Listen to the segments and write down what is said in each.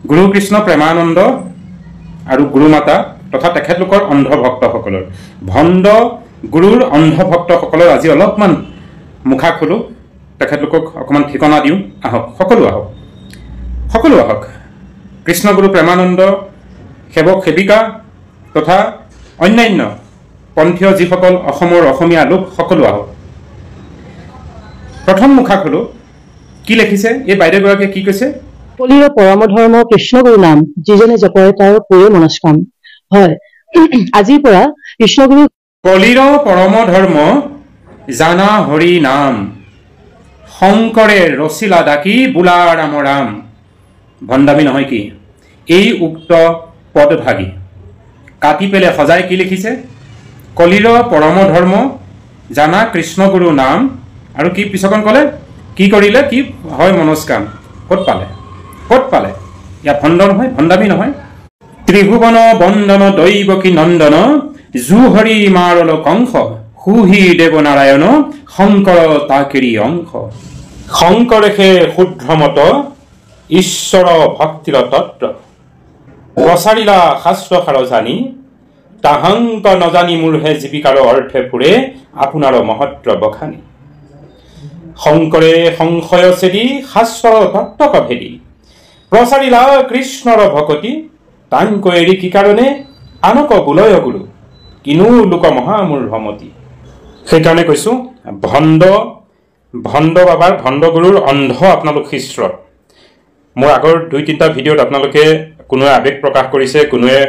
গুৰু কৃষ্ণ প্ৰেমানন্দ আৰু গুৰুমাতা তথা তেখেতলোকৰ অন্ধভক্তসকলৰ ভণ্ড গুৰুৰ অন্ধভক্তসকলৰ আজি অলপমান মুখা খোলো, তেখেতলোকক অকণমান ঠিকনা দিওঁ। আহক, সকলো আহক, সকলো আহক। কৃষ্ণগুৰু প্ৰেমানন্দ সেৱক সেৱিকা তথা অন্যান্য পন্থীয় যিসকল অসমৰ অসমীয়া লোক সকলো আহক। প্ৰথম মুখা খোলো, কি লিখিছে এই বাইদেউগৰাকীয়ে, কি কৈছে? কলিৰ পৰম ধৰ্ম কৃষ্ণগুৰু নাম, যিজনে জপে তাৰ পুৰে মনস্কাম। হয়, আজিৰ পৰা কৃষ্ণগুৰু কলিৰ পৰম ধৰ্ম জানা হৰি নাম, শংকৰে ৰচিলা ডাকি বোলা ৰাম ৰাম। ভণ্ডামী নহয় কি? এই উক্ত পদভাগী কাটি পেলাই সজাই কি লিখিছে? কলিৰ পৰম ধৰ্ম জানা কৃষ্ণগুৰু নাম, আৰু কি পিছকণ ক'লে? কি কৰিলে কি হয় মনস্কাম। ক'ত পালে? ক'ত পালে? ইয়াত ভণ্ড নহয়, ভণ্ডামী নহয়। ত্ৰিভুৱন বন্দন দৈৱকী নন্দন, জুহৰি মাৰল কংস, সুহি দেৱ নাৰায়ণ, শংকৰ তাকেৰি অংশ। শংকৰেহে শুদ্ধমত ঈশ্বৰ ভক্তিৰ তত্ত্ব, প্ৰচাৰিলা শাস্ত্ৰ সাৰ জানি, তাহাংক নজানি মোৰহে জীৱিকাৰ অৰ্থে ফুৰে আপোনাৰ মহত্ব বখানি। শংকৰে সংশয় চেদি শাস্ত্ৰৰ তত্ত্বক ভেদি, প্ৰচাৰিলা কৃষ্ণৰ ভকতি, তাংক এৰি কি কাৰণে আনক বুলয় গুৰু, কিনো লোক মহামূৰ্ভমতি। সেইকাৰণে কৈছো ভণ্ড বাবাৰ ভণ্ড গুৰুৰ অন্ধ আপোনালোক শিষ্য। মোৰ আগৰ 2-3টা ভিডিঅ'ত আপোনালোকে কোনোৱে আৱেগ প্ৰকাশ কৰিছে, কোনোৱে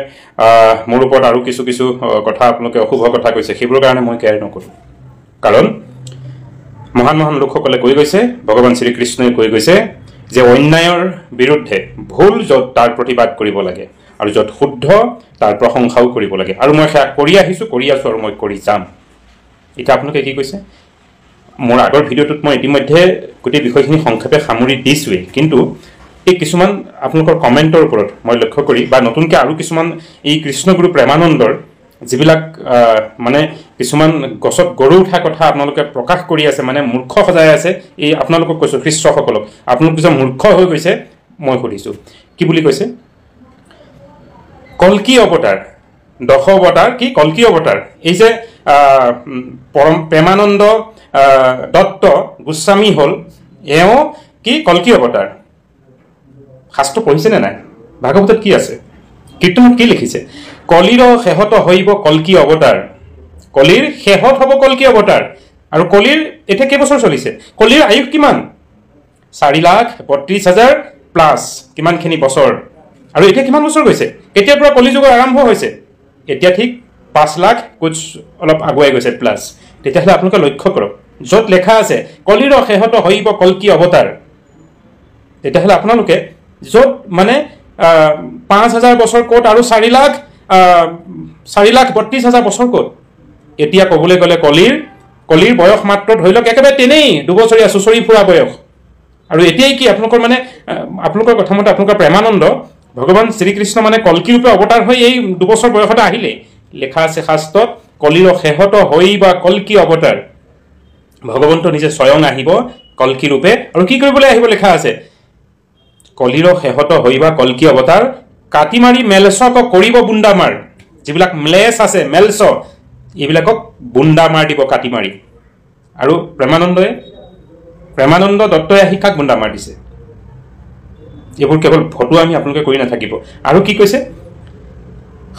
মোৰ ওপৰত আৰু কিছু কথা আপোনালোকে অশুভ কথা কৈছে। সেইবোৰৰ কাৰণে মই কেয়াৰ নকৰোঁ, কাৰণ মহান মহান লোকসকলে কৈ গৈছে, ভগৱান শ্ৰীকৃষ্ণই কৈ গৈছে যে অন্যায়ৰ বিৰুদ্ধে ভুল য'ত তাৰ প্ৰতিবাদ কৰিব লাগে, আৰু য'ত শুদ্ধ তাৰ প্ৰশংসাও কৰিব লাগে। আৰু মই সেয়া কৰি আহিছোঁ, কৰি আছোঁ, আৰু মই কৰি যাম। এতিয়া আপোনালোকে কি কৈছে? মোৰ আগৰ ভিডিঅ'টোত মই ইতিমধ্যে গোটেই বিষয়খিনি সংক্ষেপে সামৰি দিছোঁৱেই, কিন্তু এই কিছুমান আপোনালোকৰ কমেণ্টৰ ওপৰত মই লক্ষ্য কৰি, বা নতুনকৈ আৰু কিছুমান এই কৃষ্ণগুৰু প্ৰেমানন্দৰ যিবিলাক মানে কিছুমান গছত গৰু উঠা কথা আপোনালোকে প্ৰকাশ কৰি আছে, মানে মূৰ্খ সজাই আছে। এই আপোনালোকক কৈছোঁ, শিষ্যসকলক, আপোনালোক যে মূৰ্খ হৈ গৈছে, মই সুধিছোঁ কি বুলি কৈছে? কল্কি অৱতাৰ, দশ অৱতাৰ কি কল্কি অৱতাৰ। এই যে প্ৰেমানন্দ দত্ত গোস্বামী হ'ল, এওঁ কি কল্কি অৱতাৰ। শাস্ত্ৰ পঢ়িছেনে নাই? ভাগৱতত কি আছে? কীৰ্তনত কি লিখিছে? কলিৰ শেহত হইব কল্কি অৱতাৰ, কলিৰ শেহত হ'ব কল্কি অৱতাৰ। আৰু কলিৰ এতিয়া কেইবছৰ চলিছে? কলিৰ আয়ুস কিমান? 4,32,000 প্লাছ কিমানখিনি বছৰ। আৰু এতিয়া কিমান বছৰ গৈছে? এতিয়াৰ পৰা কলিযুগৰ আৰম্ভ হৈছে, এতিয়া ঠিক 5 লাখ কুছ অলপ আগুৱাই গৈছে প্লাছ। তেতিয়াহ'লে আপোনালোকে লক্ষ্য কৰক, য'ত লেখা আছে কলিৰ শেহত হইব কল্কি অৱতাৰ, তেতিয়াহ'লে আপোনালোকে য'ত মানে 5,000 বছৰ ক'ত আৰু 4,32,000 বছৰ ক'ত? এতিয়া ক'বলৈ গ'লে কলিৰ বয়স মাত্ৰ ধৰি লওক একেবাৰে তেনেই 2 বছৰীয়া চুচৰি ফুৰা বয়স। আৰু এতিয়াই কি আপোনালোকৰ মানে আপোনালোকৰ কথা মতে আপোনালোকৰ প্ৰেমানন্দ ভগৱান শ্ৰীকৃষ্ণ মানে কল্কি ৰূপে অৱতাৰ হৈ এই 2 বছৰ বয়সতে আহিলে। লেখা আছে শাস্ত্ৰত, কলিৰ শেহত হৈ বা কল্কি অৱতাৰ, ভগৱন্ত নিজে স্বয়ং আহিব কল্কি ৰূপে। আৰু কি কৰিবলৈ আহিব লেখা আছে? কলিৰ শেহত হৈ বা কল্কি অৱতাৰ, কাটি মাৰি মেলচক কৰিব বুন্দামাৰ। যিবিলাক মেলেচ আছে, মেলচ, এইবিলাকক বুন্দামাৰ দিব কাটি মাৰি। আৰু প্ৰেমানন্দ দত্তই আহি কাক বুন্দামাৰ দিছে? এইবোৰ কেৱল ফটো আমি আপোনালোকে কৰি নাথাকিব। আৰু কি কৈছে?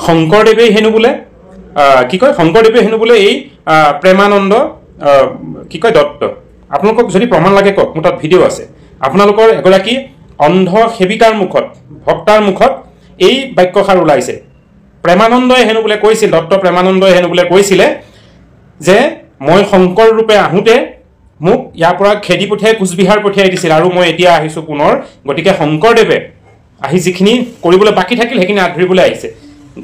শংকৰদেৱে হেনো বোলে কি কয়? শংকৰদেৱে হেনো বোলে এই প্ৰেমানন্দ কি কয় দত্ত। আপোনালোকক যদি প্ৰমাণ লাগে কওক, মোৰ তাত ভিডিঅ' আছে। আপোনালোকৰ এগৰাকী অন্ধ সেৱিকাৰ মুখত, ভক্তাৰ মুখত এই বাক্যষাৰ ওলাইছে। প্ৰেমানন্দই হেনো বোলে কৈছিল, দত্ত প্ৰেমানন্দই হেনো বোলে কৈছিলে যে মই শংকৰ ৰূপে আহোঁতে মোক ইয়াৰ পৰা খেদি পঠিয়াই কোচবিহাৰ পঠিয়াই দিছিল, আৰু মই এতিয়া আহিছোঁ পুনৰ। গতিকে শংকৰদেৱে আহি যিখিনি কৰিবলৈ বাকী থাকিল সেইখিনি আধৰিবলৈ আহিছে।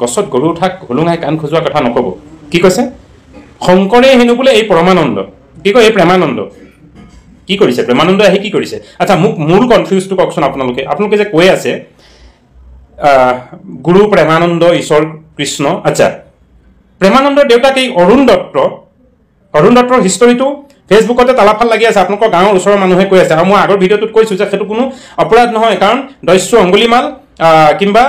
গছত গৰু উঠাক হুলুঙাই কাণ খোজোৱা কথা নক'ব। কি কৈছে? শংকৰে হেনো বোলে এই পৰমানন্দ, কি কয় এই প্ৰেমানন্দ কি কৰিছে? প্ৰেমানন্দই আহি কি কৰিছে? আচ্ছা, মোক মূল কনফিউজটো কওকচোন আপোনালোকে যে কৈ আছে গুৰু প্ৰেমানন্দ ঈশ্বৰ কৃষ্ণ। আচ্ছা, প্ৰেমানন্দৰ দেউতাক এই অৰুণ দত্তৰ হিষ্টৰীটো ফেচবুকতে তালাফাল লাগি আছে। আপোনালোকৰ গাঁৱৰ ওচৰৰ মানুহে কৈ আছে, আৰু মই আগৰ ভিডিঅ'টোত কৈছোঁ যে সেইটো কোনো অপৰাধ নহয়, কাৰণ দস্যু অংগুলিমাল কিংবা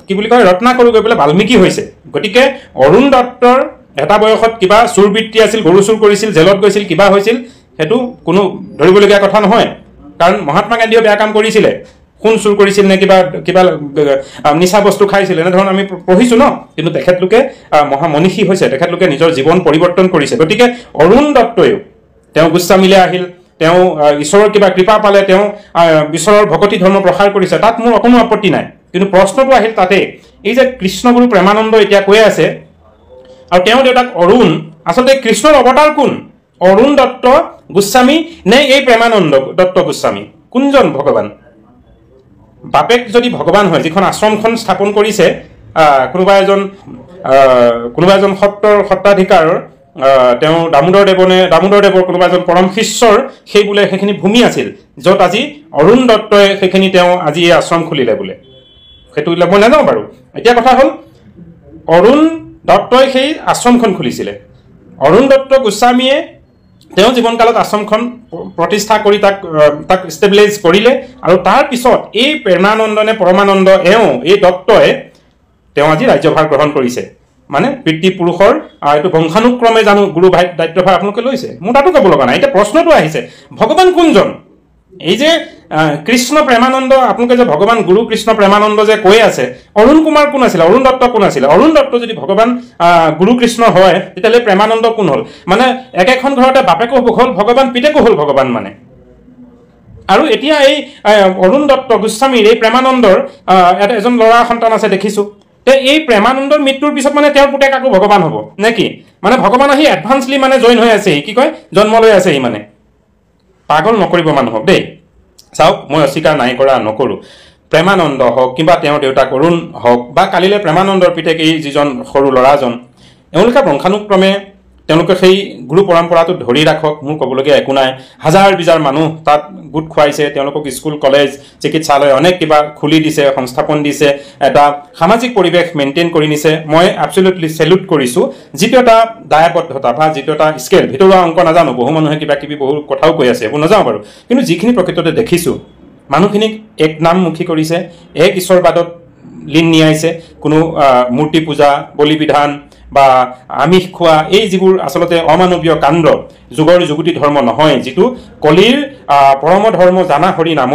কি বুলি কয় ৰত্নাকৰো গৈ পেলাই বাল্মীকি হৈছে গতিকে অৰুণ দত্তৰ এটা বয়সত কিবা চুৰবৃত্তি আছিল গৰু চুৰ কৰিছিল জেলত গৈছিল কিবা হৈছিল সেইটো কোনো ধৰিবলগীয়া কথা নহয় কাৰণ মহাত্মা গান্ধীয়ে বেয়া কাম কৰিছিলে কোন চুৰ কৰিছিল নে কিবা কিবা নিচা বস্তু খাইছিল এনেধৰণৰ আমি পঢ়িছো ন কিন্তু তেখেতলোকে মহামনীষী হৈছে তেখেতলোকে নিজৰ জীৱন পৰিৱৰ্তন কৰিছে গতিকে অৰুণ দত্তয়ো তেওঁ গোস্বামীলৈ আহিল তেওঁ ঈশ্বৰৰ কিবা কৃপা পালে তেওঁ ঈশ্বৰৰ ভকতি ধৰ্ম প্ৰসাৰ কৰিছে তাত মোৰ অকণো আপত্তি নাই কিন্তু প্ৰশ্নটো আহিল তাতে এই যে কৃষ্ণগুৰু প্ৰেমানন্দ এতিয়া কৈ আছে আৰু তেওঁ দেউতাক অৰুণ আচলতে কৃষ্ণৰ অৱতাৰ কোন অৰুণ দত্ত গোস্বামী নে এই প্ৰেমানন্দ দত্ত গোস্বামী কোনজন ভগৱান বাপেক যদি ভগৱান হয় যিখন আশ্ৰমখন স্থাপন কৰিছে কোনোবা এজন সত্ৰাধিকাৰৰ তেওঁ দামোদৰ দেৱৰ কোনোবা এজন পৰম শিষ্যৰ সেই বোলে সেইখিনি ভূমি আছিল য'ত আজি অৰুণ দত্তই সেইখিনি তেওঁ আজি এই আশ্ৰম খুলিলে বোলে সেইটো মই নাজানো বাৰু এতিয়া কথা হ'ল অৰুণ দত্তই সেই আশ্ৰমখন খুলিছিলে অৰুণ দত্ত গোস্বামীয়ে তেওঁ জীৱনকালত আশ্ৰমখন প্ৰতিষ্ঠা কৰি তাক ষ্টেবিলাইজ কৰিলে আৰু তাৰ পিছত এই প্ৰেমানন্দ নে পৰমানন্দ এই দত্তই তেওঁ আজি ৰাজ্যভাৰ গ্ৰহণ কৰিছে মানে পিতৃপুৰুষৰ এইটো বংশানুক্ৰমে জানো গুৰু দায়িত্বভাৰ আপোনালোকে লৈছে মোৰ তাতো ক'ব লগা নাই এতিয়া প্ৰশ্নটো আহিছে ভগৱান কোনজন এই যে কৃষ্ণ প্ৰেমানন্দ আপোনালোকে যে ভগৱান গুৰু কৃষ্ণ প্ৰেমানন্দ যে কৈ আছে অৰুণ কুমাৰ কোন আছিলে অৰুণ দত্ত কোন আছিলে অৰুণ দত্ত যদি ভগৱান গুৰু কৃষ্ণ হয় তেতিয়াহ'লে প্ৰেমানন্দ কোন হ'ল মানে একেখন ঘৰতে বাপেকো হ'ল ভগৱান পিতেকো হ'ল ভগৱান মানে আৰু এতিয়া এই অৰুণ দত্ত গোস্বামীৰ এই প্ৰেমানন্দৰ এজন ল'ৰা সন্তান আছে দেখিছোঁ এই প্ৰেমানন্দৰ মৃত্যুৰ পিছত মানে তেওঁৰ পুতেক আকৌ ভগৱান হ'ব নে কি মানে ভগৱান আহি এডভান্সলি মানে জইন হৈ আছে কি কয় জন্ম লৈ আছে মানে পাগল নকৰিব মানুহক দেই চাওক মই অস্বীকাৰ নাই কৰা নকৰোঁ প্ৰেমানন্দ হওক কিংবা তেওঁৰ দেউতাক অৰুণ হওক বা কালিলৈ প্ৰেমানন্দৰ পিতেক এই যিজন সৰু ল'ৰাজন এওঁলোকে বংশানুক্ৰমে তেওঁলোকে সেই গুৰু পৰম্পৰাটো ধৰি ৰাখক মোৰ ক'বলগীয়া একো নাই হাজাৰ বিজাৰ মানুহ তাত গোট খুৱাইছে তেওঁলোকক স্কুল কলেজ চিকিৎসালয় অনেক কিবা খুলি দিছে সংস্থাপন দিছে এটা সামাজিক পৰিৱেশ মেইনটেইন কৰি নিছে মই এবছলিউটলি চেলুট কৰিছোঁ যিটো এটা দায়বদ্ধতা বা যিটো এটা স্কেল ভিতৰুৱা অংক নাজানো বহু মানুহে কিবা কিবি বহু কথাও কৈ আছে এইবোৰ নাজানো বাৰু কিন্তু যিখিনি প্ৰকৃততে দেখিছোঁ মানুহখিনিক এক নামমুখী কৰিছে এক ঈশ্বৰবাদত লীন নিয়াইছে কোনো মূৰ্তি পূজা বলি বিধান বা আমিষ খোৱা এই যিবোৰ আচলতে অমানৱীয় কাণ্ড যুগৰ যুগতি ধৰ্ম নহয় যিটো কলিৰ পৰম ধৰ্ম জানা হৰি নাম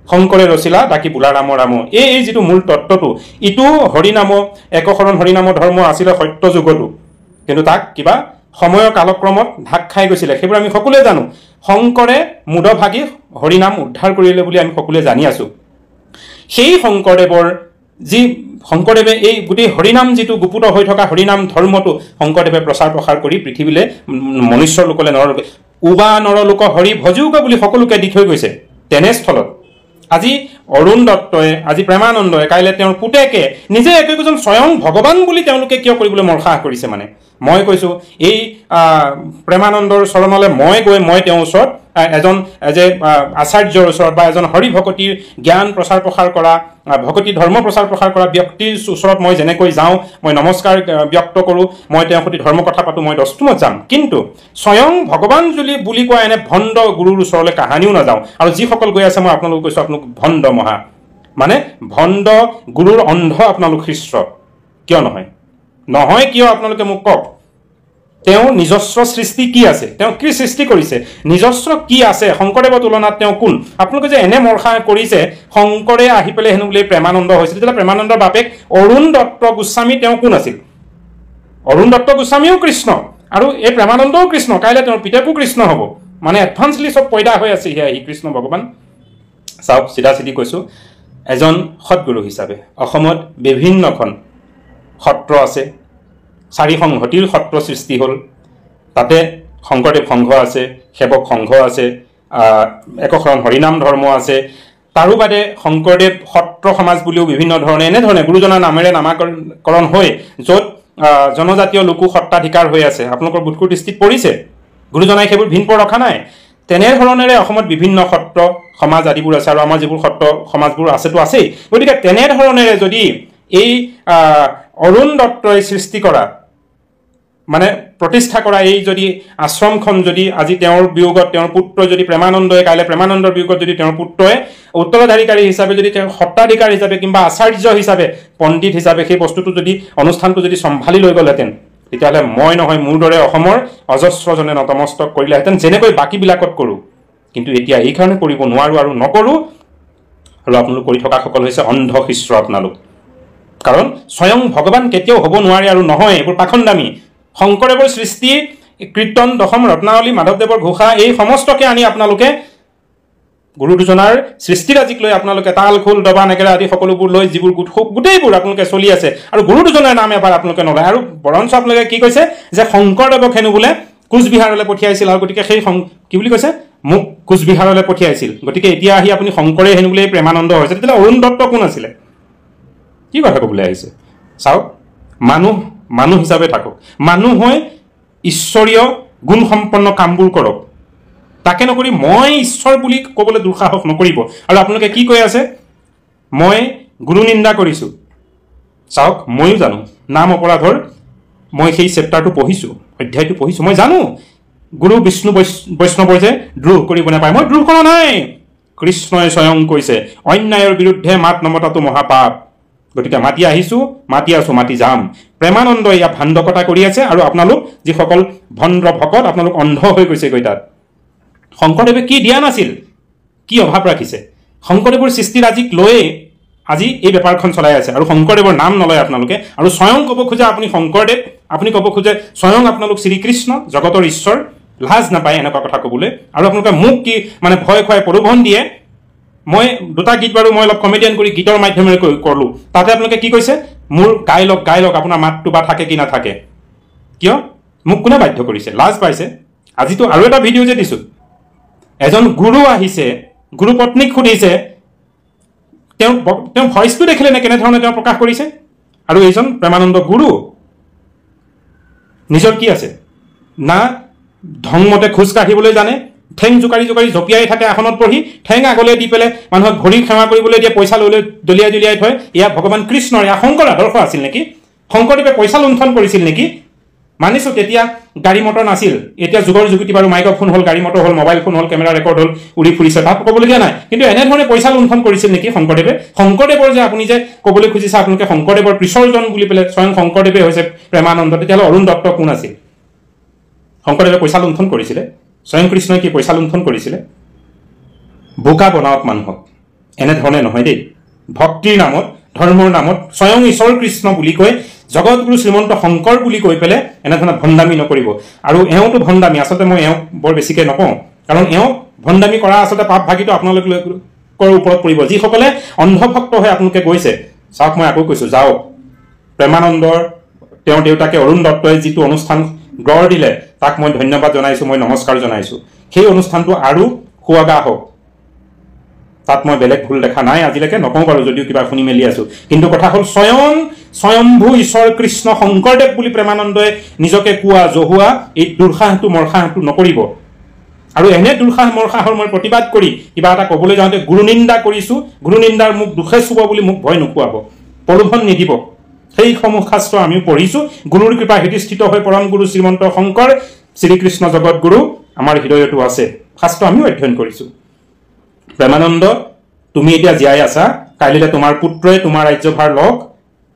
শংকৰে ৰচিলা ডাকি বোলা ৰাম ৰাম এই যিটো মূল তত্ত্বটো ইটো হৰিনাম একশৰণ হৰিনাম ধৰ্ম আছিলে সত্য যুগতো কিন্তু তাক কিবা সময়ৰ কালক্ৰমত ঢাক খাই গৈছিলে সেইবোৰ আমি সকলোৱে জানো শংকৰে মুদভাগী হৰিনাম উদ্ধাৰ কৰিলে বুলি আমি সকলোৱে জানি আছোঁ সেই শংকৰদেৱৰ যি শংকৰদেৱে এই গোটেই হৰিনাম যিটো গুপুত হৈ থকা হৰিনাম ধৰ্মটো শংকৰদেৱে প্ৰচাৰ প্ৰসাৰ কৰি পৃথিৱীলৈ মনুষ্যৰ লোকলৈ নৰলোকে উবা নৰলোক হৰি ভজুক বুলি সকলোকে দি থৈ গৈছে তেনেস্থলত আজি অৰুণ দত্তই আজি প্ৰেমানন্দই কাইলৈ তেওঁৰ পুতেকে নিজে একোজন স্বয়ং ভগৱান বুলি তেওঁলোকে কিয় কৰিবলৈ মৰসাহ কৰিছে মানে মই কৈছোঁ এই প্ৰেমানন্দৰ চৰণলৈ মই তেওঁৰ ওচৰত এজন যে আচাৰ্যৰ ওচৰত বা এজন হৰি ভকতিৰ জ্ঞান প্ৰচাৰ প্ৰসাৰ কৰা ভকতি ধৰ্ম প্ৰচাৰ প্ৰসাৰ কৰা ব্যক্তিৰ ওচৰত মই যেনেকৈ যাওঁ মই নমস্কাৰ ব্যক্ত কৰোঁ মই তেওঁৰ সৈতে ধৰ্ম কথা পাতোঁ মই দস্তুমত যাম কিন্তু স্বয়ং ভগৱান বুলি কোৱা এনে ভণ্ড গুৰুৰ ওচৰলৈ কাহানিও নাযাওঁ আৰু যিসকল গৈ আছে মই আপোনালোকক কৈছোঁ আপোনালোক ভণ্ড মহা মানে ভণ্ড গুৰুৰ অন্ধ আপোনালোক শিষ্য কিয় নহয় কিয় আপোনালোকে মোক কওক তেওঁ নিজস্ব সৃষ্টি কি আছে তেওঁ কি সৃষ্টি কৰিছে নিজস্ব কি আছে শংকৰদেৱৰ তুলনাত তেওঁ কোন আপোনালোকে যে এনে মৰসা কৰিছে শংকৰে আহি পেলাই হেনো বুলি প্ৰেমানন্দ হৈছিল তেতিয়া প্ৰেমানন্দৰ বাপেক অৰুণ দত্ত গোস্বামী তেওঁ কোন আছিল অৰুণ দত্ত গোস্বামীও কৃষ্ণ আৰু এই প্ৰেমানন্দও কৃষ্ণ কাইলৈ তেওঁৰ পিতেকো কৃষ্ণ হ'ব মানে এডভান্সলি চব পয়দা হৈ আছে ই কৃষ্ণ ভগৱান চাওক চিধা চিধি কৈছোঁ এজন সৎগুৰু হিচাপে অসমত বিভিন্নখন সত্ৰ আছে 4 সংহতিৰ সত্ৰ সৃষ্টি হ'ল তাতে শংকৰদেৱ সংঘ আছে সেৱক সংঘ আছে একশৰণ হৰিনাম ধৰ্ম আছে তাৰো বাদে শংকৰদেৱ সত্ৰ সমাজ বুলিও বিভিন্ন ধৰণে এনেধৰণে গুৰুজনাৰ নামেৰে নামাকৰণ হৈ য'ত জনজাতীয় লোকো সত্ৰাধিকাৰ হৈ আছে আপোনালোকৰ বুটকুৰ দৃষ্টিত পৰিছে গুৰুজনাই সেইবোৰ ভিনপৰ ৰখা নাই তেনেধৰণেৰে অসমত বিভিন্ন সত্ৰ সমাজ আদিবোৰ আছে আৰু আমাৰ যিবোৰ সত্ৰ সমাজবোৰ আছেতো আছেই গতিকে তেনেধৰণেৰে যদি এই অৰুণ দত্তই সৃষ্টি কৰা মানে প্ৰতিষ্ঠা কৰা এই যদি আশ্ৰমখন যদি আজি তেওঁৰ বিয়োগত তেওঁৰ পুত্ৰ যদি প্ৰেমানন্দই কাইলৈ প্ৰেমানন্দৰ বিয়োগত যদি তেওঁৰ পুত্ৰই উত্তৰাধিকাৰী হিচাপে যদি তেওঁ সত্তাধিকাৰ হিচাপে কিংবা আচাৰ্য হিচাপে পণ্ডিত হিচাপে সেই বস্তুটো যদি অনুষ্ঠানটো যদি সম্ভালি লৈ গ'লহেঁতেন তেতিয়াহ'লে মই নহয় মোৰ দৰে অসমৰ অজস্ৰজনে নতমস্তক কৰিলেহেঁতেন যেনেকৈ বাকীবিলাকত কৰোঁ কিন্তু এতিয়া এই কাৰণে কৰিব নোৱাৰোঁ আৰু নকৰোঁ আৰু আপোনালোক কৰি থকাসকল হৈছে অন্ধ শিষ্য আপোনালোক কাৰণ স্বয়ং ভগৱান কেতিয়াও হ'ব নোৱাৰে আৰু নহয় এইবোৰ পাখণ্ডামী শংকৰদেৱৰ সৃষ্টি কীৰ্তন দশম ৰত্নাৱলী মাধৱদেৱৰ ঘোষা এই সমস্তকে আনি আপোনালোকে গুৰু দুজনাৰ সৃষ্টিৰাজিক লৈ আপোনালোকে তাল খোল দবা নেগেৰা আদি সকলোবোৰ লৈ যিবোৰ গোটেইবোৰ আপোনালোকে চলি আছে আৰু গুৰু দুজনাৰ নাম এবাৰ আপোনালোকে নলয় আৰু বৰঞ্চ আপোনালোকে কি কৈছে যে শংকৰদেৱক হেনো বোলে কোচবিহাৰলৈ পঠিয়াইছিল আৰু গতিকে সেই কি বুলি কৈছে মোক কোচবিহাৰলৈ পঠিয়াইছিল গতিকে এতিয়া আহি আপুনি শংকৰে হেনো বোলে প্ৰেমানন্দ হৈছে তেতিয়াহ'লে অৰুণ দত্ত কোন আছিলে কি কথা ক'বলৈ আহিছে চাওক মানুহ হিচাপে থাকক মানুহ হৈ ঈশ্বৰীয় গুণসম্পন্ন কামবোৰ কৰক তাকে নকৰি মই ঈশ্বৰ বুলি ক'বলৈ দুঃসাহস নকৰিব আৰু আপোনালোকে কি কৈ আছে মই গুৰু নিন্দা কৰিছোঁ চাওক ময়ো জানো নাম অপৰাধৰ মই সেই চেপ্টাৰটো পঢ়িছোঁ অধ্যায়টো পঢ়িছোঁ মই জানো গুৰু বিষ্ণু বৈষ্ণৱৰ যে দ্ৰোহ কৰিব নাপায় মই দ্ৰোহ কৰা নাই কৃষ্ণই স্বয়ং কৈছে অন্যায়ৰ বিৰুদ্ধে মাত নমতাটো মহাপাপ গতিকে মাতি আহিছোঁ মাতি আছোঁ মাতি যাম প্ৰেমানন্দ ইয়াত ভাণ্ডকতা কৰি আছে আৰু আপোনালোক যিসকল ভণ্ড ভকত আপোনালোক অন্ধ হৈ গৈছেগৈ তাত শংকৰদেৱে কি দিয়া নাছিল কি অভাৱ ৰাখিছে শংকৰদেৱৰ সৃষ্টিৰাজিক লৈয়ে আজি এই বেপাৰখন চলাই আছে আৰু শংকৰদেৱৰ নাম নলয় আপোনালোকে আৰু স্বয়ং ক'ব খোজে আপুনি শংকৰদেৱ আপুনি ক'ব খোজে স্বয়ং আপোনালোক শ্ৰীকৃষ্ণ জগতৰ ঈশ্বৰ লাজ নাপায় এনেকুৱা কথা ক'বলৈ আৰু আপোনালোকে মোক কি মানে ভয় খুৱাই প্ৰলোভন দিয়ে মই দুটা গীত বাৰু মই অলপ কমেডিয়ান কৰি গীতৰ মাধ্যমেৰে কৰিলোঁ তাতে আপোনালোকে কি কৈছে মোৰ গাই লওক আপোনাৰ মাতটো বা থাকে কি নাথাকে কিয় মোক কোনে বাধ্য কৰিছে লাজ পাইছে আজিতো আৰু এটা ভিডিঅ' যে দিছোঁ এজন গুৰু আহিছে গুৰু পত্নীক সুধিছে তেওঁ ভইচটো দেখিলে নে কেনেধৰণে তেওঁ প্ৰকাশ কৰিছে আৰু এইজন প্ৰেমানন্দ গুৰু নিজৰ কি আছে না ধংমতে খোজ কাঢ়িবলৈ জানে ঠেং জোকাৰি জঁপিয়াই থাকে আসনত পঢ়ি ঠেং আগলৈ দি পেলাই মানুহক ভৰি সেৱা কৰিবলৈ দিয়ে পইচা লৈ দলিয়াই থয় এয়া ভগৱান কৃষ্ণৰ এয়া শংকৰ আদৰ্শ আছিল নেকি শংকৰদেৱে পইচা লুণ্ঠন কৰিছিল নেকি মানিছোঁ তেতিয়া গাড়ী মটৰ নাছিল এতিয়া যুগৰ যুগতি বাৰু মাইক্ৰ ফোন হ'ল গাড়ী মটৰ হ'ল মোবাইল ফোন হ'ল কেমেৰা ৰেকৰ্ড হ'ল উৰি ফুৰিছে তাত ক'বলগীয়া নাই কিন্তু এনেধৰণে পইচা লুণ্ঠন কৰিছিল নেকি শংকৰদেৱৰ যে আপুনি যে ক'বলৈ খুজিছে আপোনালোকে শংকৰদেৱৰ পিছৰজন বুলি পেলাই স্বয়ং শংকৰদেৱে হৈছে প্ৰেমানন্দ তেতিয়াহ'লে অৰুণ দত্ত কোন আছিল শংকৰদেৱে পইচা লুণ্ঠন কৰিছিলে স্বয়ং কৃষ্ণই কি পইচা লুণ্ঠন কৰিছিলে বোকা বনাওক মানুহক এনেধৰণে নহয় দেই ভক্তিৰ নামত ধৰ্মৰ নামত স্বয়ং ঈশ্বৰ কৃষ্ণ বুলি কৈ জগতগুৰু শ্ৰীমন্ত শংকৰ বুলি কৈ পেলাই এনেধৰণে ভণ্ডামী নকৰিব আৰু এওঁতো ভণ্ডামী আচলতে মই এওঁক বৰ বেছিকৈ নকওঁ কাৰণ এওঁক ভণ্ডামী কৰা আচলতে পাপ ভাগিটো আপোনালোকৰ ওপৰত পৰিব যিসকলে অন্ধভক্ত হৈ আপোনালোকে গৈছে চাওক মই আকৌ কৈছোঁ যাওক প্ৰেমানন্দৰ তেওঁৰ দেউতাকে অৰুণ দত্তই যিটো অনুষ্ঠান গঢ় দিলে তাক মই ধন্যবাদ জনাইছোঁ মই নমস্কাৰ জনাইছোঁ সেই অনুষ্ঠানটো আৰু সুৱগা হওক তাত মই বেলেগ ভুল দেখা নাই আজিলৈকে নকওঁ বাৰু যদিও কিবা শুনি মেলি আছোঁ কিন্তু কথা হ'ল স্বয়ম্ভু ঈশ্বৰ কৃষ্ণ শংকৰদেৱ বুলি প্ৰেমানন্দই নিজকে কোৱা জহুৱা এই দুৰ্সাহটো মৰ্সাহটো নকৰিব আৰু এনে দুৰ্সাহ মৰ্সাহৰ মই প্ৰতিবাদ কৰি কিবা এটা ক'বলৈ যাওঁতে গুৰুনিন্দা কৰিছোঁ গুৰুনিন্দাৰ মোক দুখে চুব বুলি মোক ভয় নোখোৱাব প্ৰলোভন নিদিব সেইসমূহ শাস্ত্ৰ আমিও পঢ়িছোঁ গুৰুৰ কৃপা হৃদিস্থিত হৈ পৰম গুৰু শ্ৰীমন্ত শংকৰ শ্ৰীকৃষ্ণ জগতগুৰু আমাৰ হৃদয়তো আছে শাস্ত্ৰ আমিও অধ্যয়ন কৰিছোঁ প্ৰেমানন্দ তুমি এতিয়া জীয়াই আছা কাইলৈ তোমাৰ পুত্ৰই তোমাৰ ৰাজ্যভাৰ লওক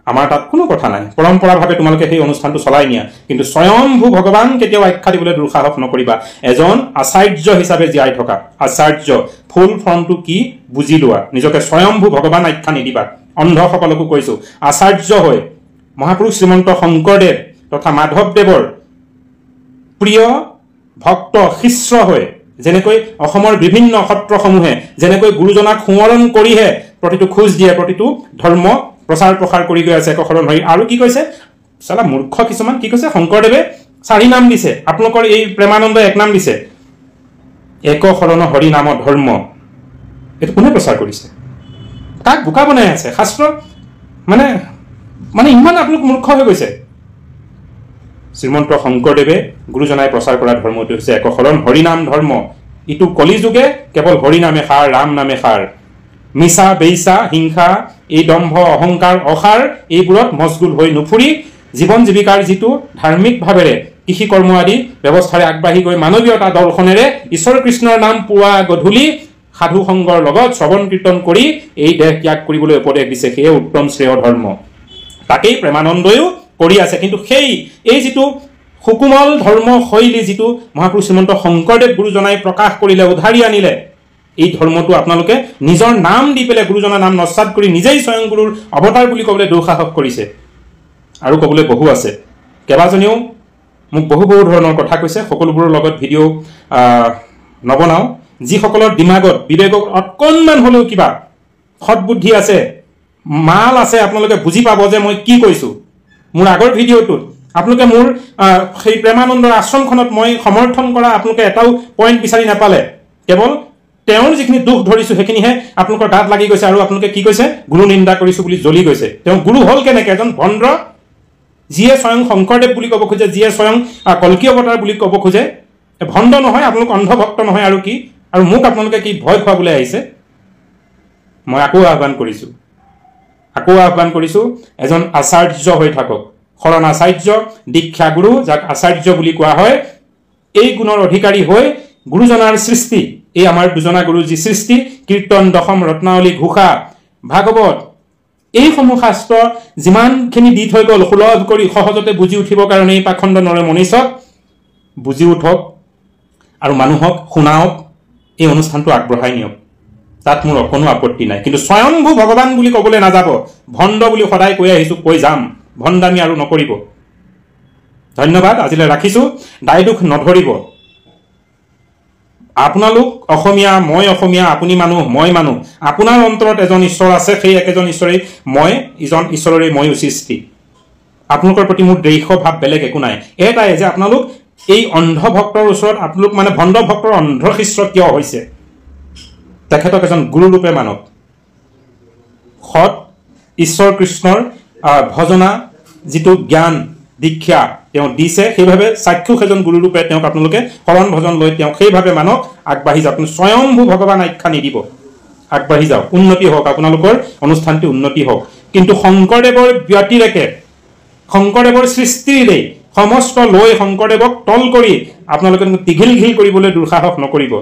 আমাৰ তাত কোনো কথা নাই পৰম্পৰাভাৱে তোমালোকে সেই অনুষ্ঠানটো চলাই নিয়া কিন্তু স্বয়ম্ভু ভগৱান কেতিয়াও আখ্যা দিবলৈ দুঃসাহস নকৰিবা এজন আচাৰ্য হিচাপে জীয়াই থকা আচাৰ্য ফুল ফৰ্মটো কি বুজি লোৱা নিজকে স্বয়ম্ভু ভগৱান আখ্যা নিদিবা অন্ধসকলকো কৈছোঁ আচাৰ্য হৈ মহাপুৰুষ শ্ৰীমন্ত শংকৰদেৱ তথা মাধৱদেৱৰ প্ৰিয় ভক্ত শিষ্য হৈ যেনেকৈ অসমৰ বিভিন্ন সত্ৰসমূহে যেনেকৈ গুৰুজনাক সোঁৱৰণ কৰিহে প্ৰতিটো খোজ দিয়ে প্ৰতিটো ধৰ্ম প্ৰচাৰ প্ৰসাৰ কৰি গৈ আছে একশৰণ হৈ আৰু কি কৈছে চালা মূৰ্খ কিছুমান কি কৈছে শংকৰদেৱে 4 নাম দিছে আপোনালোকৰ এই প্ৰেমানন্দই 1 নাম দিছে একশৰণ হৰি নাম ধৰ্ম এইটো কোনে প্ৰচাৰ কৰিছে তাক বোকা বনাই আছে শাস্ত্ৰ মানে ইমান আপোনালোক মূৰ্খ হৈ গৈছে শ্ৰীমন্ত শংকৰদেৱে গুৰুজনাই প্ৰচাৰ কৰা ধৰ্মটো হৈছে একশৰণ হৰিনাম ধৰ্ম ইটো কলিযুগে কেৱল হৰিনামে সাৰ ৰাম নামে সাৰ মিছা বেইছা হিংসা এই দম্ভ অহংকাৰ অসাৰ এইবোৰত মজগুল হৈ নুফুৰি জীৱন জীৱিকাৰ যিটো ধাৰ্মিকভাৱেৰে কৃষি কৰ্ম আদি ব্যৱস্থাৰে আগবাঢ়ি গৈ মানৱীয়তা দৰ্শনেৰে ঈশ্বৰ কৃষ্ণৰ নাম পুৱা গধূলি সাধু সংগৰ লগত শ্ৰৱণ কীৰ্তন কৰি এই দেহ ত্যাগ কৰিবলৈ উপদেশ দিছে, সেয়ে উত্তম শ্ৰেয় ধৰ্ম। তাকেই প্ৰেমানন্দয়ো কৰি আছে। কিন্তু এই যিটো সুকুমল ধৰ্ম শৈলী যিটো মহাপুৰুষ শ্ৰীমন্ত শংকৰদেৱ গুৰুজনাই প্ৰকাশ কৰিলে, উধাৰি আনিলে, এই ধৰ্মটো আপোনালোকে নিজৰ নাম দি পেলাই গুৰুজনাৰ নাম নস্বাত কৰি নিজেই স্বয়ং গুৰুৰ অৱতাৰ বুলি ক'বলৈ দুঃসাহস কৰিছে। আৰু ক'বলৈ বহু আছে। কেইবাজনেও মোক বহু ধৰণৰ কথা কৈছে, সকলোবোৰৰ লগত ভিডিঅ' নবনাওঁ। যিসকলৰ দিমাগত বিবেকত অকণমান হ'লেও কিবা সৎবুদ্ধি আছে, মাল আছে, আপোনালোকে বুজি পাব যে মই কি কৈছোঁ। মোৰ আগৰ ভিডিঅ'টোত আপোনালোকে মোৰ সেই প্ৰেমানন্দৰ আশ্ৰমখনত মই সমৰ্থন কৰা আপোনালোকে এটাও পইণ্ট বিচাৰি নাপালে। কেৱল তেওঁৰ যিখিনি দুখ ধৰিছোঁ সেইখিনিহে আপোনালোকৰ গাত লাগি গৈছে, আৰু আপোনালোকে কি কৈছে, গুৰু নিন্দা কৰিছোঁ বুলি জ্বলি গৈছে। তেওঁ গুৰু হ'ল কেনেকৈ? এজন ভণ্ড, যিয়ে স্বয়ং শংকৰদেৱ বুলি ক'ব খোজে, যিয়ে স্বয়ং কল্কি অৱতাৰ বুলি ক'ব খোজে, ভণ্ড নহয়, আপোনালোক অন্ধভক্ত নহয় আৰু কি? আৰু মোক আপোনালোকে কি ভয় খুৱাবলৈ আহিছে? মই আকৌ আহ্বান কৰিছোঁ, এজন আচাৰ্য হৈ থাকক, শৰণ আচাৰ্য, দীক্ষা গুৰু, যাক আচাৰ্য বুলি কোৱা হয়, এই গুণৰ অধিকাৰী হৈ গুৰুজনাৰ সৃষ্টি, এই আমাৰ দুজনা গুৰুৰ যি সৃষ্টি, কীৰ্তন, দশম, ৰত্নাৱলী, ঘোষা, ভাগৱত, এইসমূহ শাস্ত্ৰ যিমানখিনি দি থৈ গ'ল সুলভ কৰি সহজতে বুজি উঠিবৰ কাৰণে এই পাখণ্ড নৰ মনীষক বুজি উঠক আৰু মানুহক শুনাওক, এই অনুষ্ঠানটো আগবঢ়াই নিয়ক। তাত মোৰ অকণো আপত্তি নাই। কিন্তু স্বয়ংভূ ভগৱান বুলি ক'বলৈ নাযাব। ভণ্ড বুলি সদায় কৈ আহিছোঁ, কৈ যাম। ভণ্ডামি আৰু নকৰিব। ধন্যবাদ, আজিলৈ ৰাখিছোঁ। দায়দোষ নধৰিব। আপোনালোক অসমীয়া, মই অসমীয়া, আপুনি মানুহ, মই মানুহ। আপোনাৰ অন্তৰত এজন ঈশ্বৰ আছে, সেই একেজন ঈশ্বৰেই মই, ইজন ঈশ্বৰৰে ময়ো সৃষ্টি। আপোনালোকৰ প্ৰতি মোৰ দ্বেষ ভাৱ বেলেগ একো নাই। এটাই যে আপোনালোক এই অন্ধভক্তৰ ওচৰত, আপোনালোক মানে ভণ্ড ভক্তৰ অন্ধ শিষ্য কিয় হৈছে? তেখেতক এজন গুৰুৰূপে মানক। সৎ ঈশ্বৰ কৃষ্ণৰ ভজনা যিটো জ্ঞান দীক্ষা তেওঁ দিছে, সেইভাৱে চাক্ষুষ এজন গুৰুৰূপে তেওঁক আপোনালোকে শৰণ ভজন লৈ তেওঁক সেইভাৱে মানক, আগবাঢ়ি যাওক। স্বয়ংভূ ভগৱান আখ্যা নিদিব, আগবাঢ়ি যাওক। উন্নতি হওক, আপোনালোকৰ অনুষ্ঠানটি উন্নতি হওক। কিন্তু শংকৰদেৱৰ ব্যতিৰেকে, শংকৰদেৱৰ সৃষ্টিৰেই সমস্ত লৈ শংকৰদেৱক তল কৰি আপোনালোকে দীঘিল কৰিবলৈ দুঃসাহস নকৰিব।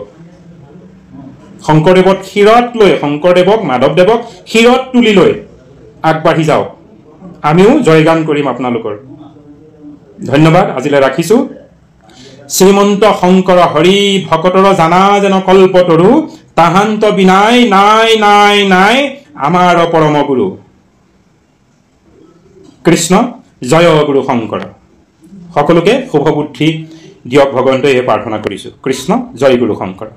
শংকৰদেৱক শিৰত লৈ, শংকৰদেৱক, মাধৱদেৱক শিৰত তুলি লৈ আগবাঢ়ি যাওক। আমিও জয়গান কৰিম আপোনালোকৰ। ধন্যবাদ, আজিলৈ ৰাখিছোঁ। শ্ৰীমন্ত শংকৰ হৰি ভকতৰ জানা যেন কল্পতৰু, তাহান্ত বিনাই নাই নাই নাই আমাৰ পৰম গুৰু। কৃষ্ণ জয় গুৰু শংকৰ। সকলোকে শুভ বুদ্ধি দিয়ক ভগৱন্তই প্ৰাৰ্থনা কৰিছোঁ। কৃষ্ণ জয় গুৰু শংকৰ।